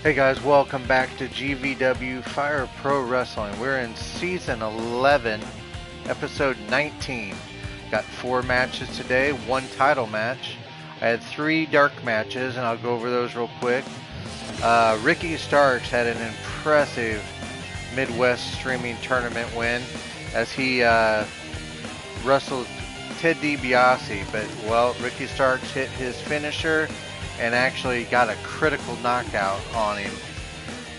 Hey guys, welcome back to GVW Fire Pro Wrestling. We're in season 11, episode 19. Got 4 matches today, 1 title match. I had 3 dark matches, and I'll go over those real quick. Ricky Starks had an impressive Midwest streaming tournament win as he wrestled Ted DiBiase, but well, Ricky Starks hit his finisher and actually got a critical knockout on him.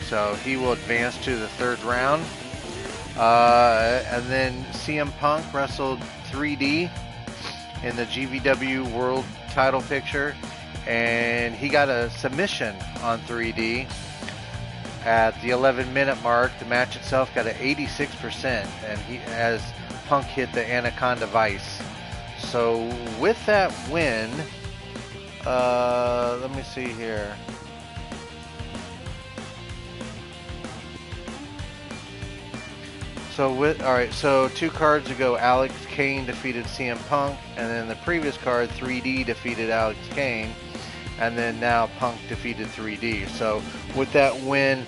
So he will advance to the 3rd round. And then CM Punk wrestled 3D in the GVW World title picture, and he got a submission on 3D at the 11-minute mark. The match itself got an 86%, and as Punk hit the Anaconda Vice. So with that win, let me see here. So 2 cards ago, Alex Kane defeated CM Punk, and then the previous card, 3D defeated Alex Kane, and then now Punk defeated 3D. So with that win,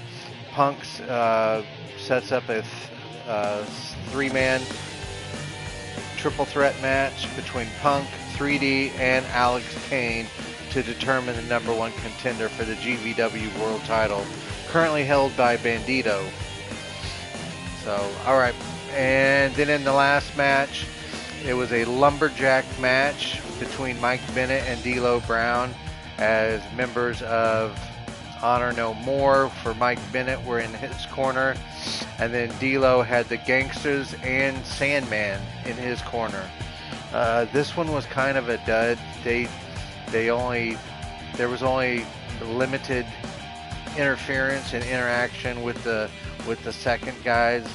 Punk sets up a 3-man triple threat match between Punk, 3D, and Alex Kane to determine the #1 contender for the GVW World title, currently held by Bandito. So, alright, and then in the last match, it was a lumberjack match between Mike Bennett and D'Lo Brown, as members of Honor No More for Mike Bennett were in his corner, and then D'Lo had the Gangsters and Sandman in his corner. This one was kind of a dud. There was only limited interference and interaction with the second guys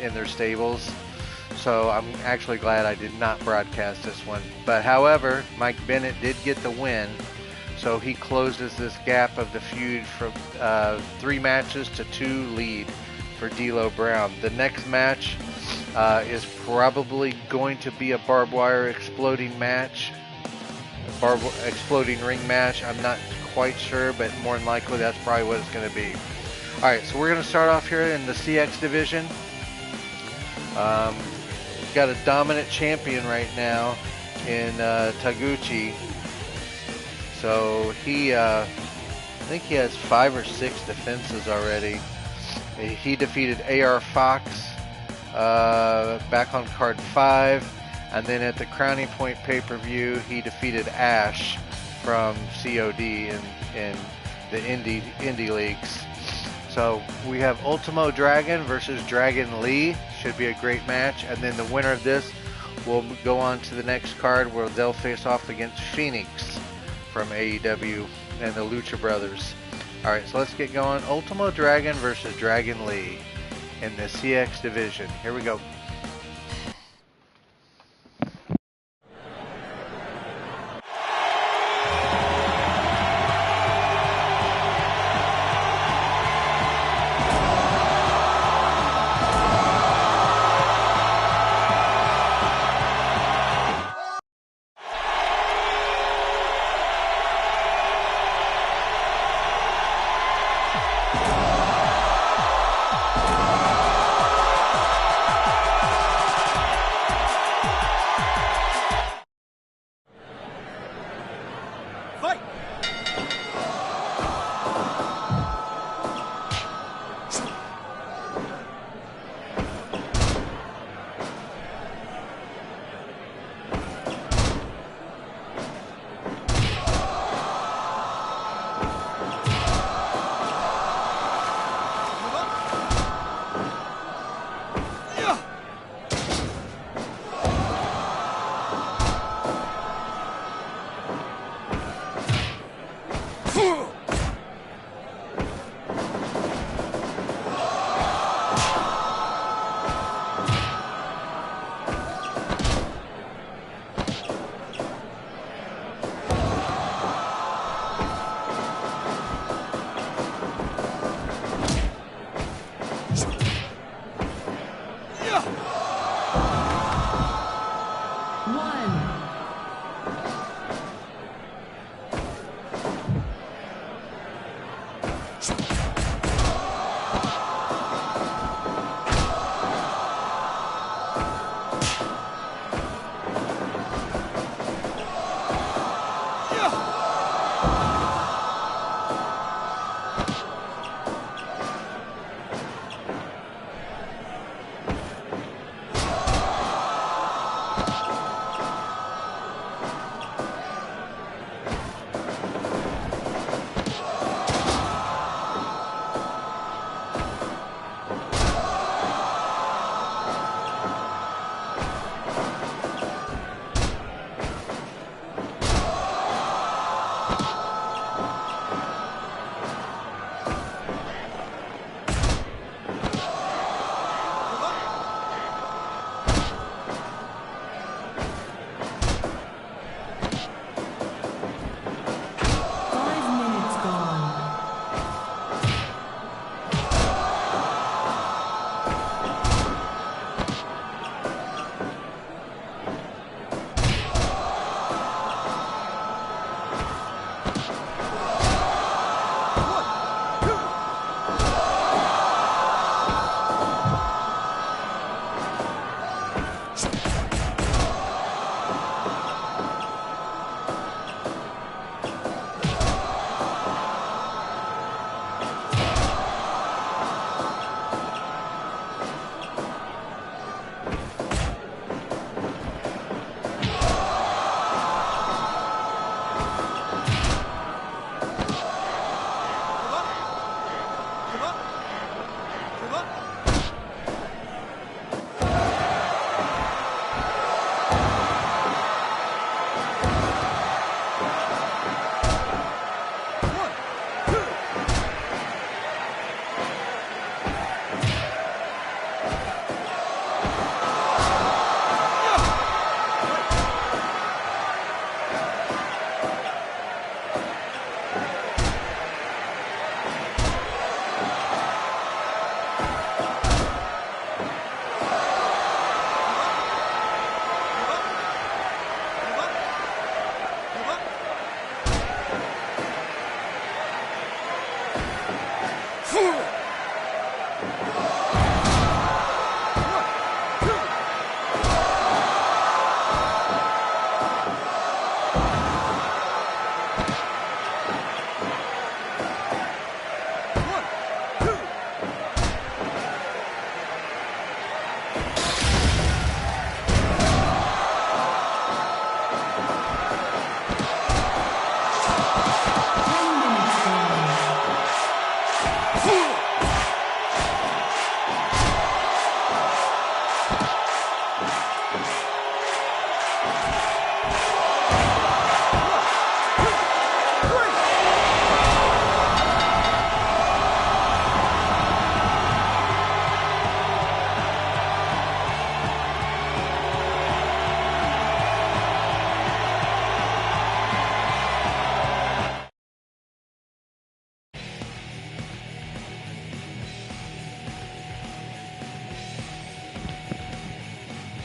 in their stables. So I'm actually glad I did not broadcast this one. But however, Mike Bennett did get the win, so he closes this gap of the feud from 3 matches to 2 lead for D'Lo Brown. The next match is probably going to be a barbed wire exploding match, exploding ring match. I'm not quite sure, but more than likely that's probably what it's going to be. Alright, so we're going to start off here in the CX division. We've got a dominant champion right now in Taguchi. So I think he has 5 or 6 defenses already. He defeated AR Fox back on card 5. And then at the Crowning Point pay-per-view, he defeated Ash from COD in the Indie Leagues. So we have Ultimo Dragon versus Dragon Lee. Should be a great match. And then the winner of this will go on to the next card where they'll face off against Phoenix from AEW and the Lucha Brothers. Alright, so let's get going. Ultimo Dragon versus Dragon Lee in the CX division. Here we go.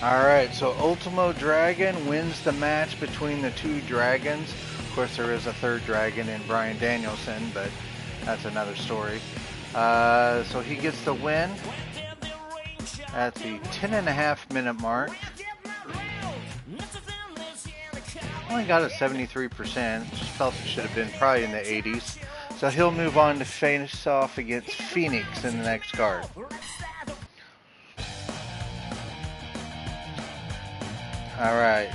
Alright, so Ultimo Dragon wins the match between the two dragons. Of course, there is a third dragon in Bryan Danielson, but that's another story. So he gets the win at the 10.5 minute mark. Only got a 73%. Just felt it should have been probably in the 80s. So he'll move on to face off against Phoenix in the next card. Alright.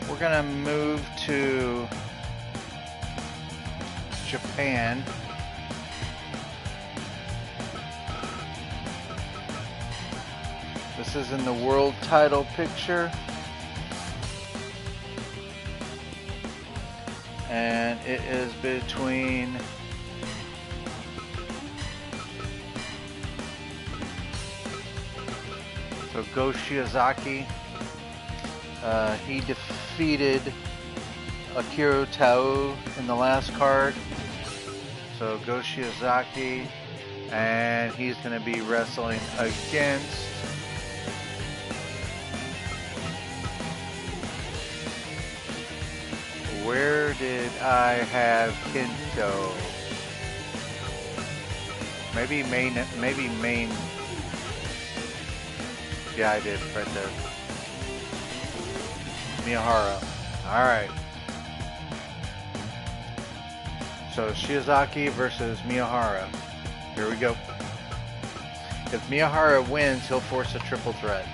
We're going to move to Japan. This is in the world title picture. And it is between Go Shiozaki. He defeated Akira Tao in the last card. So Go Shiozaki, and he's going to be wrestling against where did I have Kento? Maybe main. Yeah, I did right there. Miyahara. Alright. So Shiozaki versus Miyahara. Here we go. If Miyahara wins, he'll force a triple threat.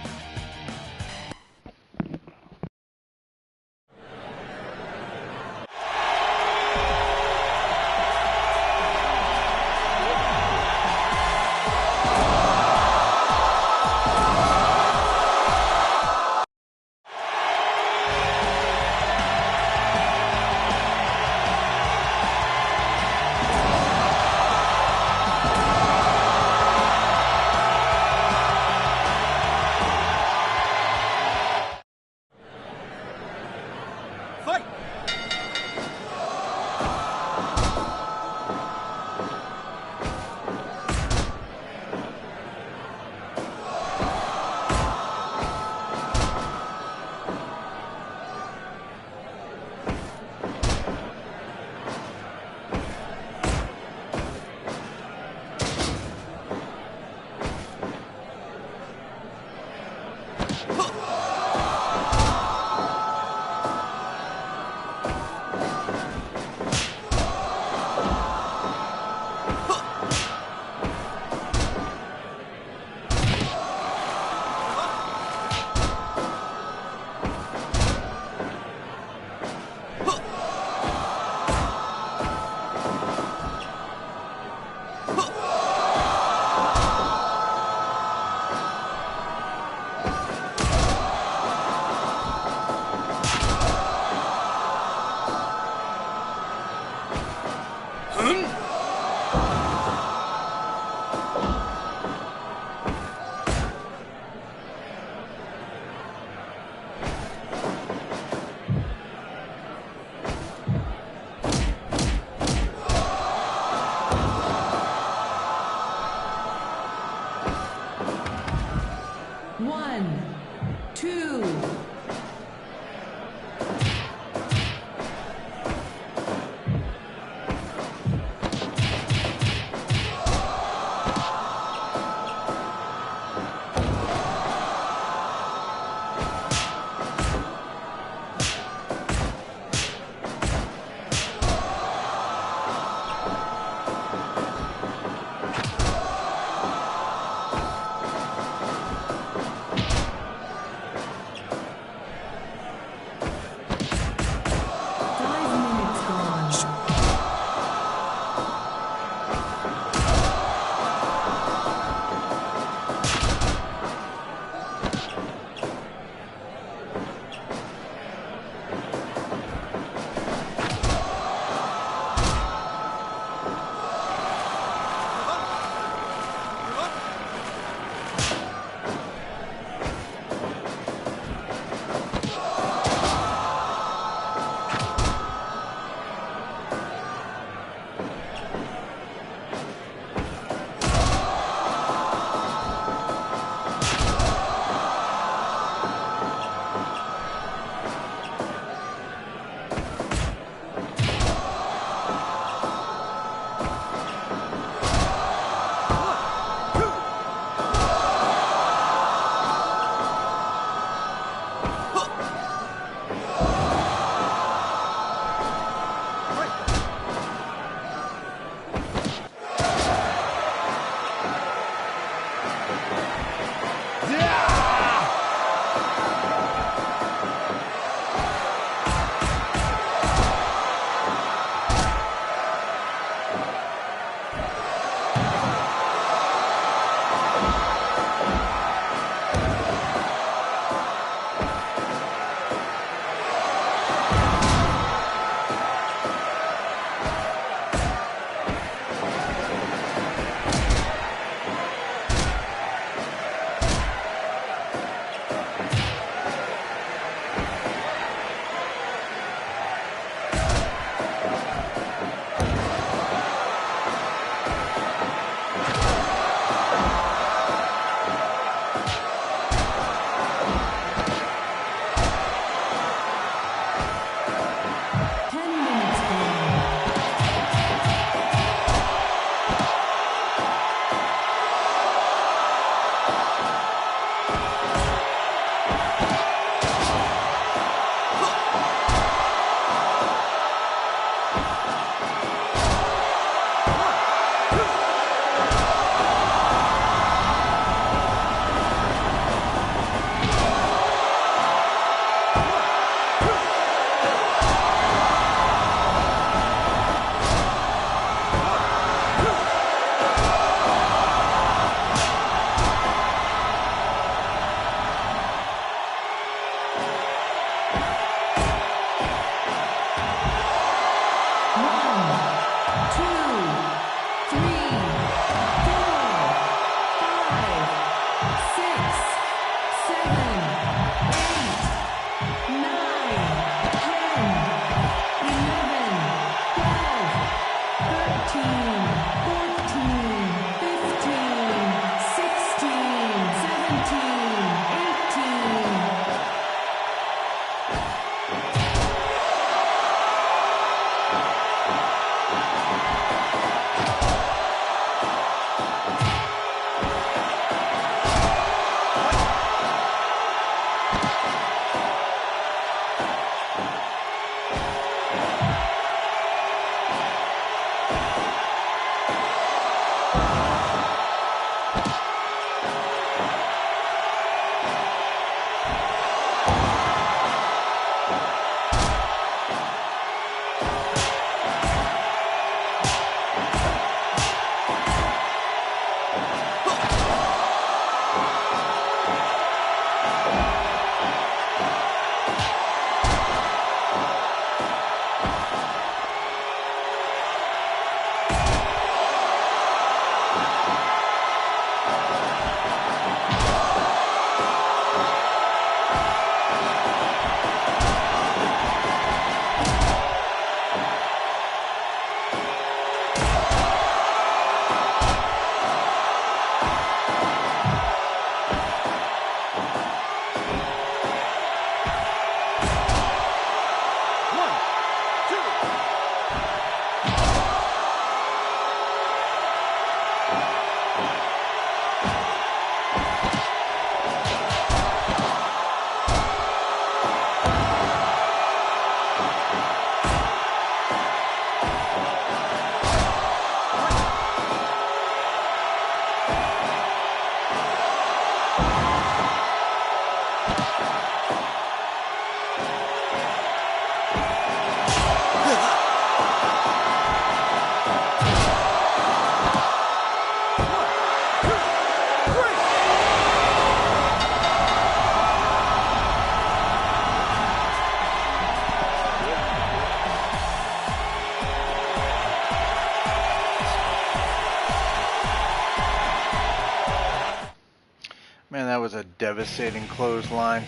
Man, that was a devastating clothesline.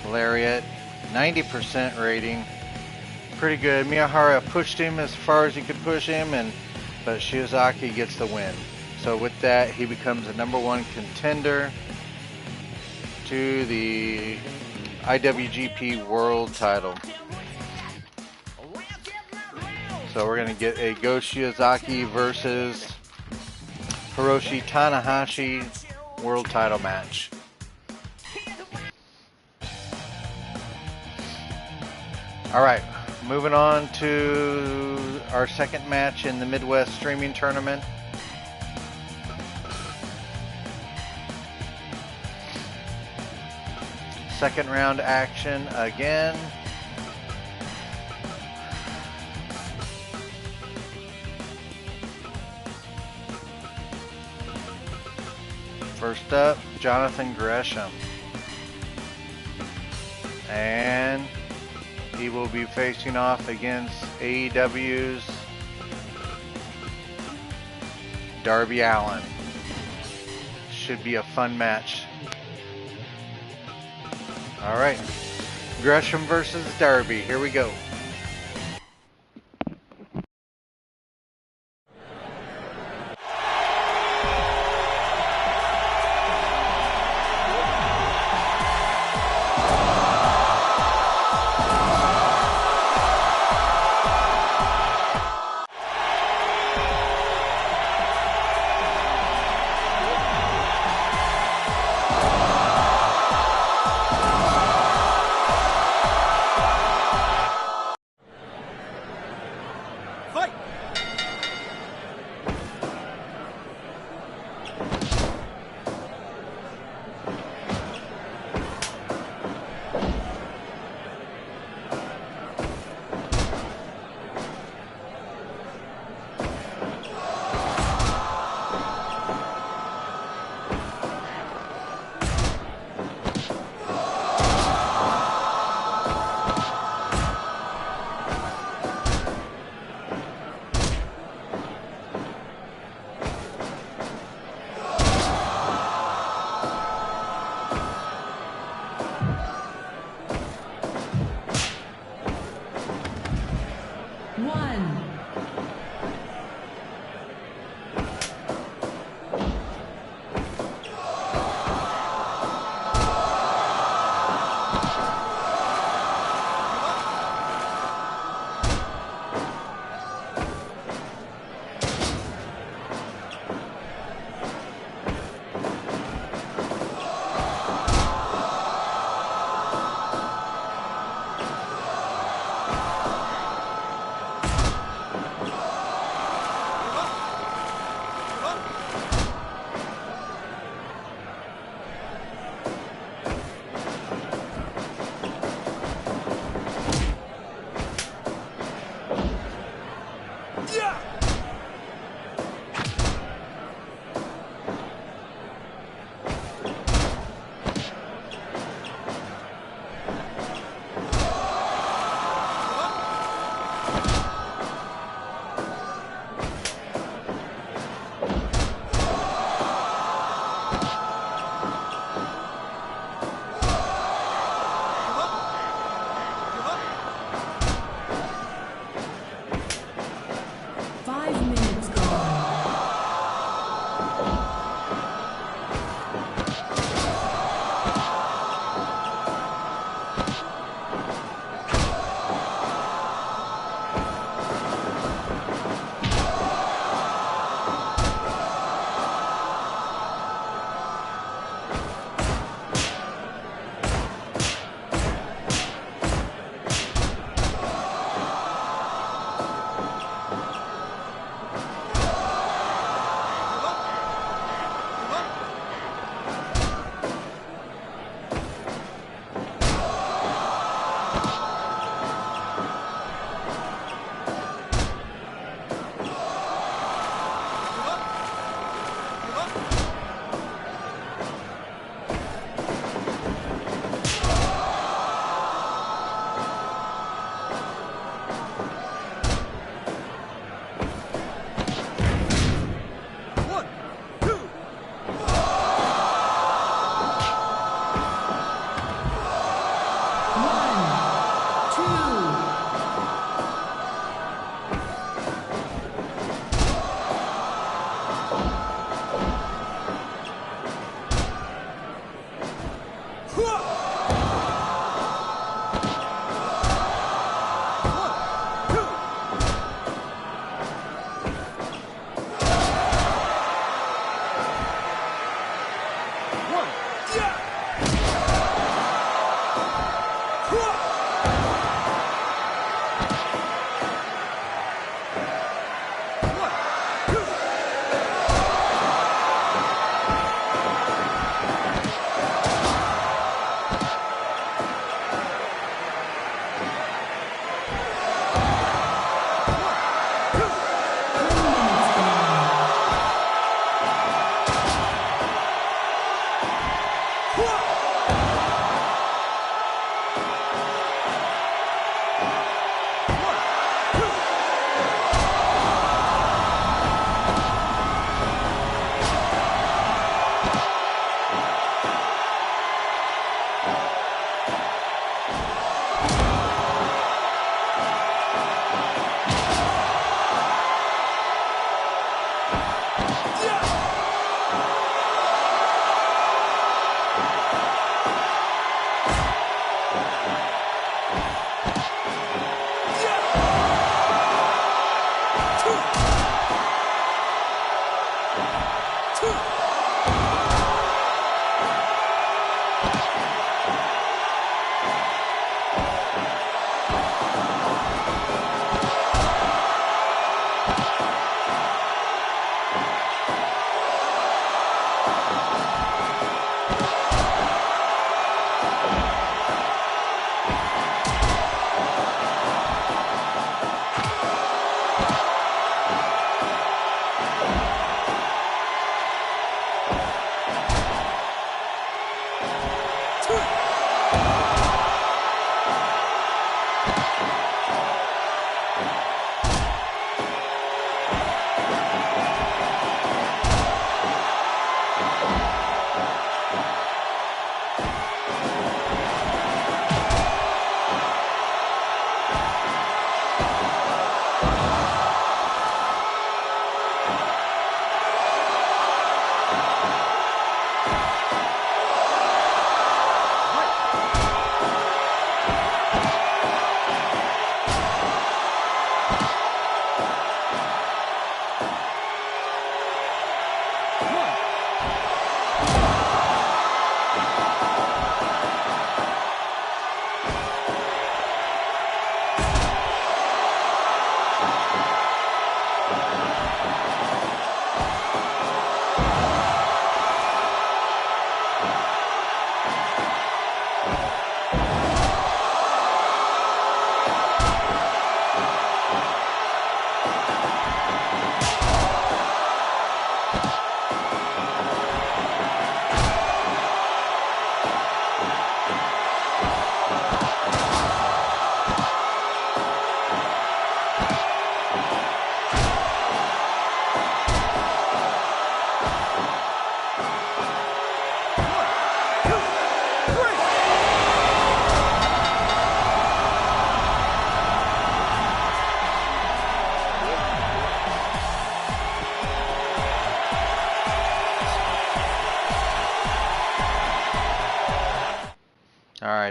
Lariat, 90% rating. Pretty good. Miyahara pushed him as far as he could push him, but Shiozaki gets the win. So with that, he becomes the #1 contender to the IWGP World title. So we're going to get a Go Shiozaki versus Hiroshi Tanahashi world title match. Alright, moving on to our second match in the Midwest streaming tournament. Second round action again. First up, Jonathan Gresham. And he will be facing off against AEW's Darby Allin. Should be a fun match. Alright, Gresham versus Darby. Here we go.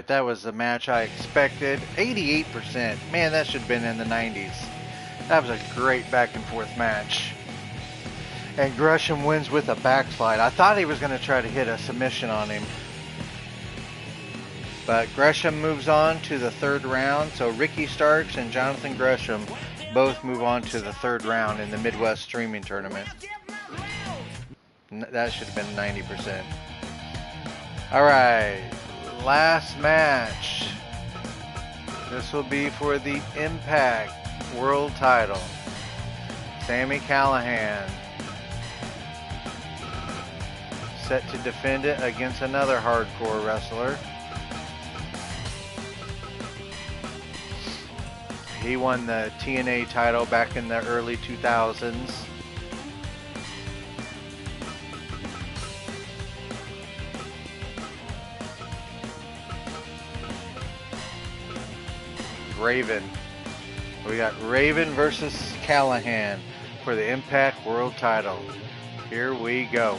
Alright, that was the match I expected. 88%. Man, that should have been in the 90s. That was a great back and forth match. And Gresham wins with a backslide. I thought he was going to try to hit a submission on him. But Gresham moves on to the third round. So Ricky Starks and Jonathan Gresham both move on to the third round in the Midwest Streaming Tournament. That should have been 90%. Alright, last match. This will be for the Impact World Title. Sami Callihan set to defend it against another hardcore wrestler. He won the TNA title back in the early 2000s. Raven. We got Raven versus Callihan for the Impact World Title. Here we go.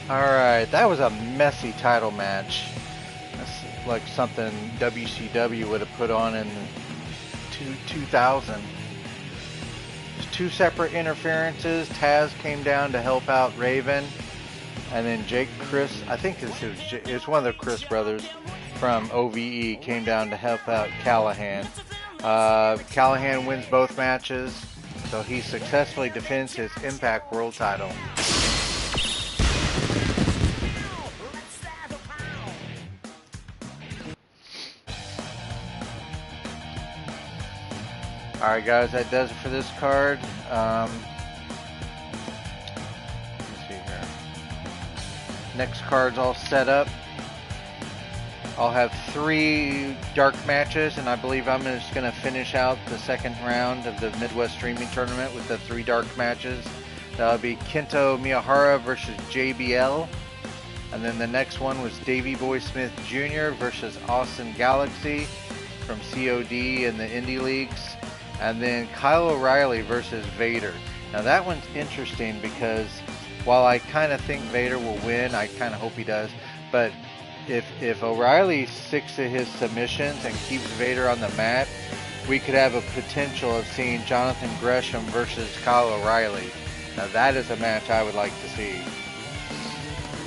Alright, that was a messy title match. That's like something WCW would have put on in 2000. There's two separate interferences. Taz came down to help out Raven. And then Chris, I think it's one of the Chris brothers from OVE, came down to help out Callahan. Callahan wins both matches, so he successfully defends his Impact World title. Alright guys, that does it for this card. Let's see here. Next card's all set up. I'll have 3 dark matches, and I believe I'm just going to finish out the second round of the Midwest Streaming Tournament with the 3 dark matches. That'll be Kento Miyahara versus JBL. And then the next one was Davey Boy Smith Jr. versus Austin Galaxy from COD and the Indie Leagues. And then Kyle O'Reilly versus Vader. Now that one's interesting because while I kind of think Vader will win, I kind of hope he does, but if O'Reilly sticks to his submissions and keeps Vader on the mat, we could have a potential of seeing Jonathan Gresham versus Kyle O'Reilly. Now that is a match I would like to see.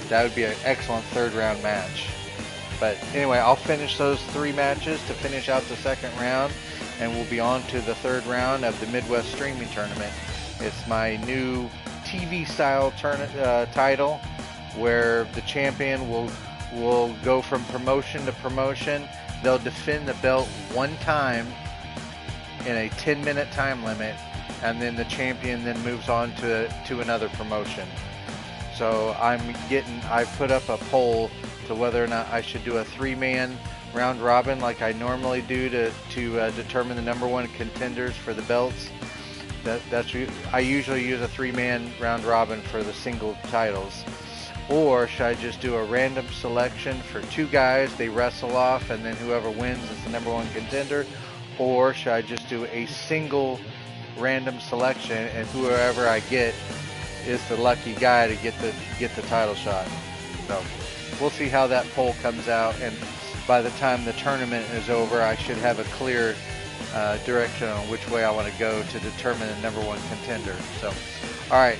That would be an excellent 3rd round match. But anyway, I'll finish those 3 matches to finish out the second round, and we'll be on to the 3rd round of the Midwest Streaming Tournament. It's my new TV style title where the champion will go from promotion to promotion. They'll defend the belt 1 time in a 10-minute time limit, and then the champion then moves on to another promotion. So I put up a poll to whether or not I should do a 3-man round robin like I normally do to determine the number one contenders for the belts. I usually use a 3-man round robin for the single titles. Or should I just do a random selection for 2 guys, they wrestle off, and then whoever wins is the number one contender? Or should I just do a single random selection, and whoever I get is the lucky guy to get the title shot? So we'll see how that poll comes out, and by the time the tournament is over, I should have a clear direction on which way I want to go to determine the number one contender. So, all right,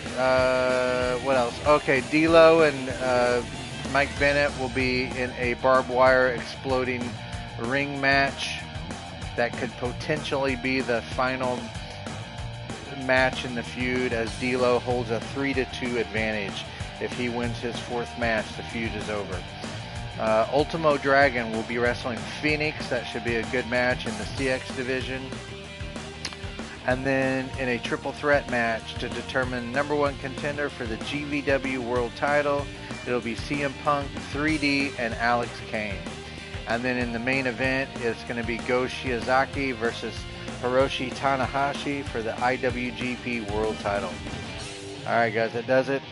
what else? Okay, D'Lo and Mike Bennett will be in a barbed wire exploding ring match that could potentially be the final match in the feud, as D'Lo holds a 3-2 advantage. If he wins his 4th match, the feud is over. Ultimo Dragon will be wrestling Phoenix. That should be a good match in the CX division. And then in a triple threat match to determine number one contender for the GVW World Title, it'll be CM Punk, 3D, and Alex Kane. And then in the main event, it's going to be Go Shiozaki versus Hiroshi Tanahashi for the IWGP World Title. All right, guys, that does it.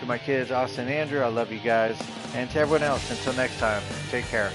To my kids, Austin and Andrew, I love you guys. And to everyone else, until next time, take care.